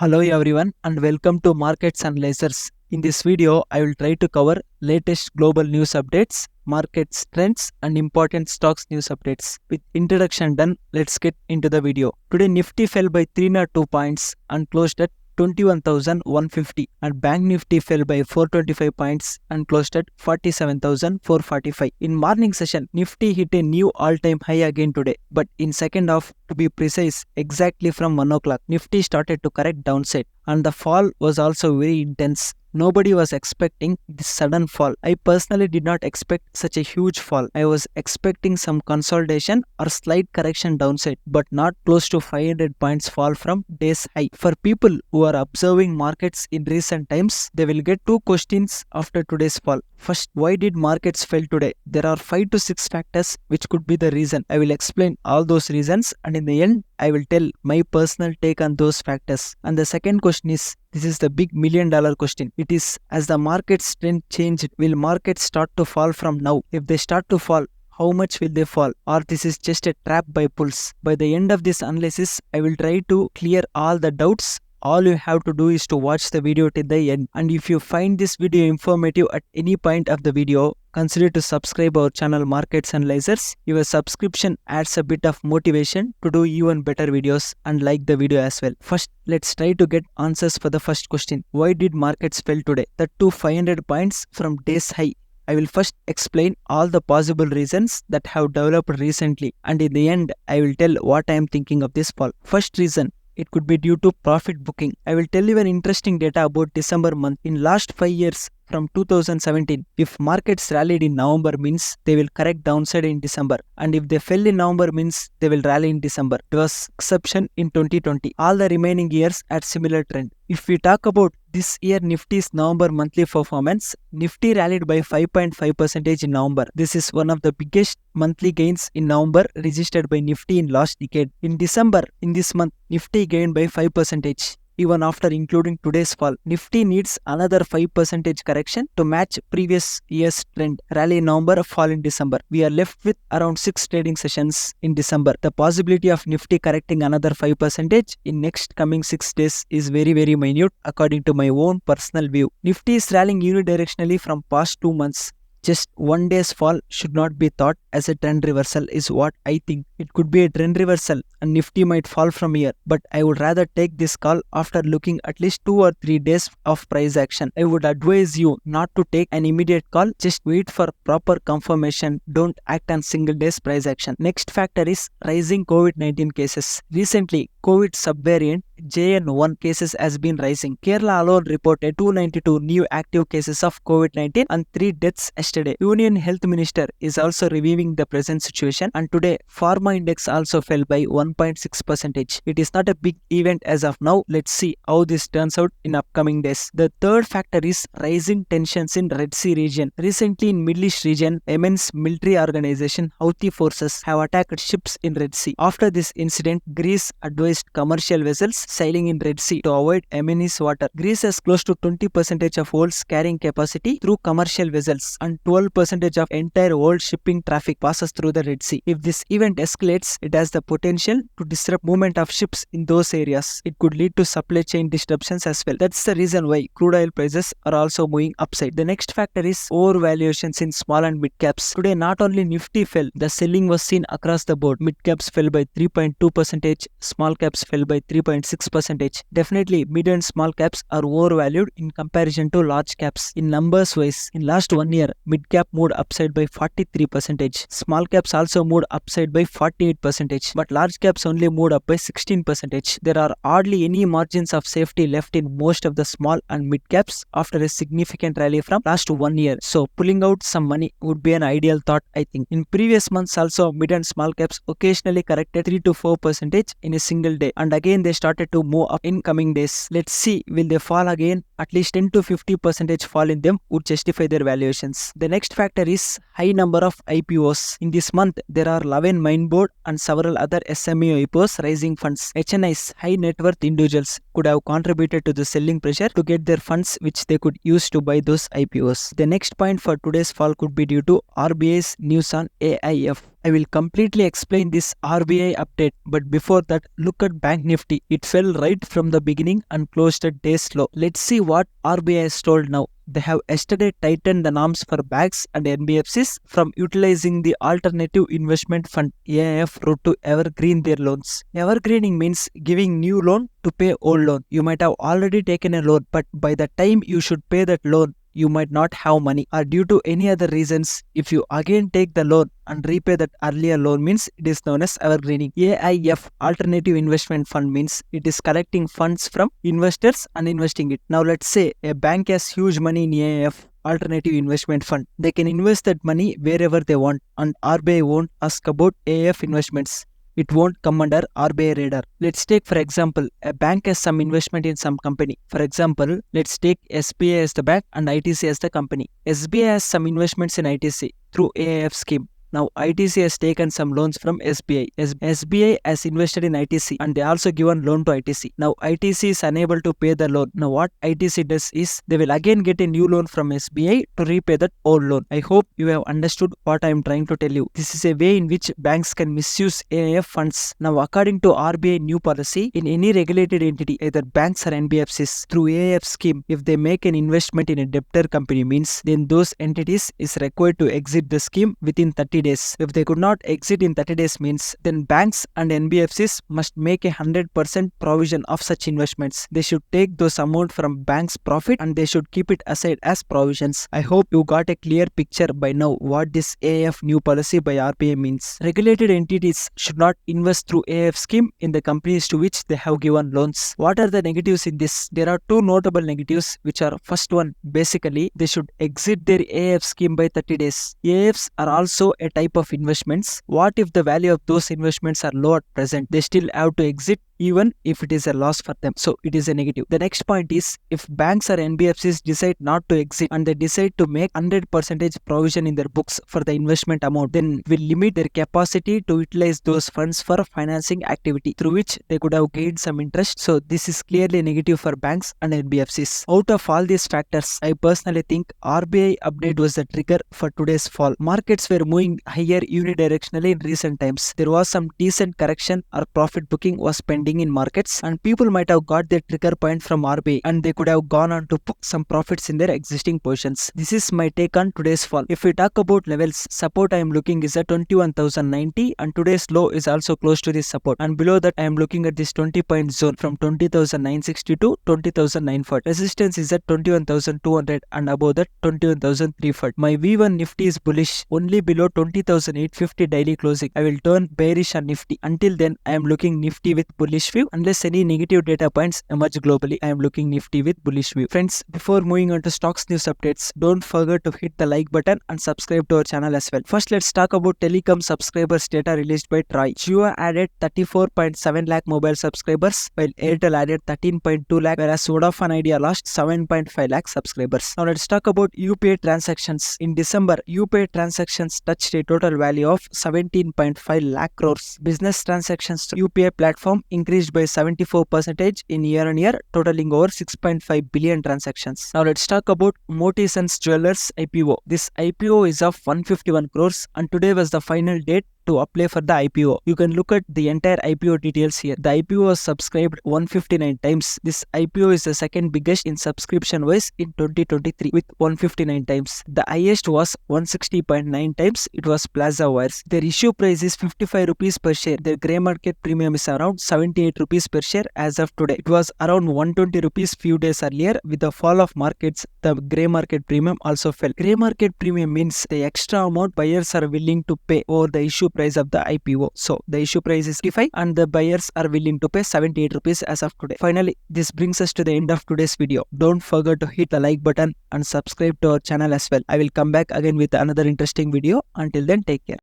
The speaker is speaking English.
Hello everyone and welcome to Markets Analyzers. In this video, I will try to cover latest global news updates, markets trends and important stocks news updates. With introduction done, let's get into the video. Today Nifty fell by 302 points and closed at 21,150 and Bank Nifty fell by 425 points and closed at 47,445. In morning session, Nifty hit a new all-time high again today, but in second half, to be precise, exactly from 1 o'clock, Nifty started to correct downside and the fall was also very intense. Nobody was expecting this sudden fall. I personally did not expect such a huge fall. I was expecting some consolidation or slight correction downside, but not close to 500 points fall from day's high. For people who are observing markets in recent times, they will get two questions after today's fall. First, why did markets fail today? There are 5 to 6 factors which could be the reason. I will explain all those reasons and in the end, I will tell my personal take on those factors. And the second question is, this is the big $1 million question. It is, as the market's trend changed, will markets start to fall from now? If they start to fall, how much will they fall? Or this is just a trap by bulls? By the end of this analysis, I will try to clear all the doubts. All you have to do is to watch the video till the end. And if you find this video informative at any point of the video, consider to subscribe our channel Markets Analyzers. Your subscription adds a bit of motivation to do even better videos and like the video as well. First, let's try to get answers for the first question. Why did markets fail today? That to 500 points from day's high. I will first explain all the possible reasons that have developed recently, and in the end, I will tell what I am thinking of this fall. First reason, it could be due to profit booking. I will tell you an interesting data about December month. In last 5 years from 2017, if markets rallied in November means they will correct downside in December, and if they fell in November means they will rally in December. It was exception in 2020. All the remaining years had similar trend. If we talk about this year Nifty's November monthly performance, Nifty rallied by 5.5% in November. This is one of the biggest monthly gains in November registered by Nifty in last decade. In December, in this month, Nifty gained by 5%. Even after including today's fall, Nifty needs another 5% correction to match previous year's trend. Rally in November, fall in December. We are left with around 6 trading sessions in December. The possibility of Nifty correcting another 5% in next coming 6 days is very minute according to my own personal view. Nifty is rallying unidirectionally from past 2 months. Just one day's fall should not be thought as a trend reversal is what I think. It could be a trend reversal and Nifty might fall from here, but I would rather take this call after looking at least 2 or 3 days of price action. I would advise you not to take an immediate call, just wait for proper confirmation. Don't act on single day's price action. Next factor is rising COVID-19 cases. Recently, COVID subvariant JN1 cases has been rising. Kerala alone reported 292 new active cases of COVID-19 and 3 deaths yesterday. Union Health Minister is also reviewing the present situation, and today Pharma Index also fell by 1.6%. It is not a big event as of now. Let's see how this turns out in upcoming days. The third factor is rising tensions in Red Sea region. Recently in Middle East region, Yemen's military organization Houthi forces have attacked ships in Red Sea. After this incident, Greece advised commercial vessels sailing in Red Sea to avoid Yemeni's water. Greece has close to 20% of world's carrying capacity through commercial vessels, and 12% of entire world shipping traffic passes through the Red Sea. If this event escalates, it has the potential to disrupt movement of ships in those areas. It could lead to supply chain disruptions as well. That's the reason why crude oil prices are also moving upside. The next factor is overvaluations in small and mid caps. Today, not only Nifty fell, the selling was seen across the board. Mid caps fell by 3.2%, small caps fell by 3.6%. Definitely, mid and small caps are overvalued in comparison to large caps. In numbers wise, in last 1 year, mid cap moved upside by 43%. Small caps also moved upside by 48%, but large caps only moved up by 16%. There are hardly any margins of safety left in most of the small and mid caps after a significant rally from last 1 year. So pulling out some money would be an ideal thought, I think. In previous months also, mid and small caps occasionally corrected 3 to 4% in a single day, and again they started to move up in coming days. Let's see, will they fall again? At least 10 to 50% fall in them would justify their valuations. The next factor is high number of IPOs. In this month, there are 11 Mindboard and several other SME IPOs raising funds. HNIs, high net worth individuals, could have contributed to the selling pressure to get their funds which they could use to buy those IPOs. The next point for today's fall could be due to RBI's news on AIF. I will completely explain this RBI update, but before that, look at Bank Nifty. It fell right from the beginning and closed at day's low. Let's see what RBI has told now. They have yesterday tightened the norms for banks and NBFCs from utilizing the Alternative Investment Fund AIF route to evergreen their loans. Evergreening means giving new loan to pay old loan. You might have already taken a loan, but by the time you should pay that loan, you might not have money, or due to any other reasons, if you again take the loan and repay that earlier loan, means it is known as evergreening. AIF, Alternative Investment Fund, means it is collecting funds from investors and investing it. Now let's say a bank has huge money in AIF, Alternative Investment Fund. They can invest that money wherever they want, and RBI won't ask about AIF investments. It won't come under RBI radar. Let's take, for example, a bank has some investment in some company. For example, let's take SBI as the bank and ITC as the company. SBI has some investments in ITC through AIF scheme. Now, ITC has taken some loans from SBI. SBI has invested in ITC and they also given loan to ITC. Now, ITC is unable to pay the loan. Now, what ITC does is they will again get a new loan from SBI to repay that old loan. I hope you have understood what I am trying to tell you. This is a way in which banks can misuse AIF funds. Now, according to RBI new policy, in any regulated entity, either banks or NBFCs, through AIF scheme, if they make an investment in a debtor company, means then those entities is required to exit the scheme within 30 days. If they could not exit in 30 days, means then banks and NBFCs must make a 100% provision of such investments. They should take those amount from bank's profit and they should keep it aside as provisions. I hope you got a clear picture by now what this AIF new policy by RBI means. Regulated entities should not invest through AIF scheme in the companies to which they have given loans. What are the negatives in this? There are two notable negatives, which are: first one, basically they should exit their AIF scheme by 30 days. AIFs are also a type of investments. What if the value of those investments are low at present? They still have to exit even if it is a loss for them. So it is a negative. The next point is, if banks or NBFCs decide not to exit and they decide to make 100% provision in their books for the investment amount, then will limit their capacity to utilize those funds for financing activity through which they could have gained some interest. So this is clearly negative for banks and NBFCs. Out of all these factors, I personally think RBI update was the trigger for today's fall. Markets were moving higher unidirectionally in recent times. There was some decent correction or profit booking was pending in markets, and people might have got their trigger point from RBI and they could have gone on to book some profits in their existing positions. This is my take on today's fall. If we talk about levels, support I am looking is at 21,090 and today's low is also close to this support, and below that I am looking at this 20-point zone from 20,960 to 20,940. Resistance is at 21,200 and above that 21,340. My V1 Nifty is bullish. Only below 20,850 daily closing I will turn bearish on Nifty. Until then I am looking Nifty with bullish view. Unless any negative data points emerge globally, I am looking Nifty with bullish view. Friends, before moving on to stocks news updates, don't forget to hit the like button and subscribe to our channel as well. First, let's talk about telecom subscribers data released by TRAI. Jio added 34.7 lakh mobile subscribers while Airtel added 13.2 lakh, whereas Vodafone Idea lost 7.5 lakh subscribers. Now let's talk about UPI transactions. In December, UPI transactions touched a total value of 17.5 lakh crores. Business transactions to UPI platform increased by 74% in year-on-year, totaling over 6.5 billion transactions. Now let's talk about Moti Sons Jewelers IPO. This IPO is of 151 crores and today was the final date to apply for the IPO. You can look at the entire IPO details here. The IPO was subscribed 159 times. This IPO is the second biggest in subscription wise in 2023 with 159 times. The highest was 160.9 times. It was Plaza Wires. Their issue price is 55 rupees per share. Their grey market premium is around 78 rupees per share as of today. It was around 120 rupees few days earlier. With the fall of markets, the grey market premium also fell. Grey market premium means the extra amount buyers are willing to pay over the issue price of the IPO. So the issue price is 55 and the buyers are willing to pay 78 rupees as of today. Finally, this brings us to the end of today's video. Don't forget to hit the like button and subscribe to our channel as well. I will come back again with another interesting video. Until then, take care.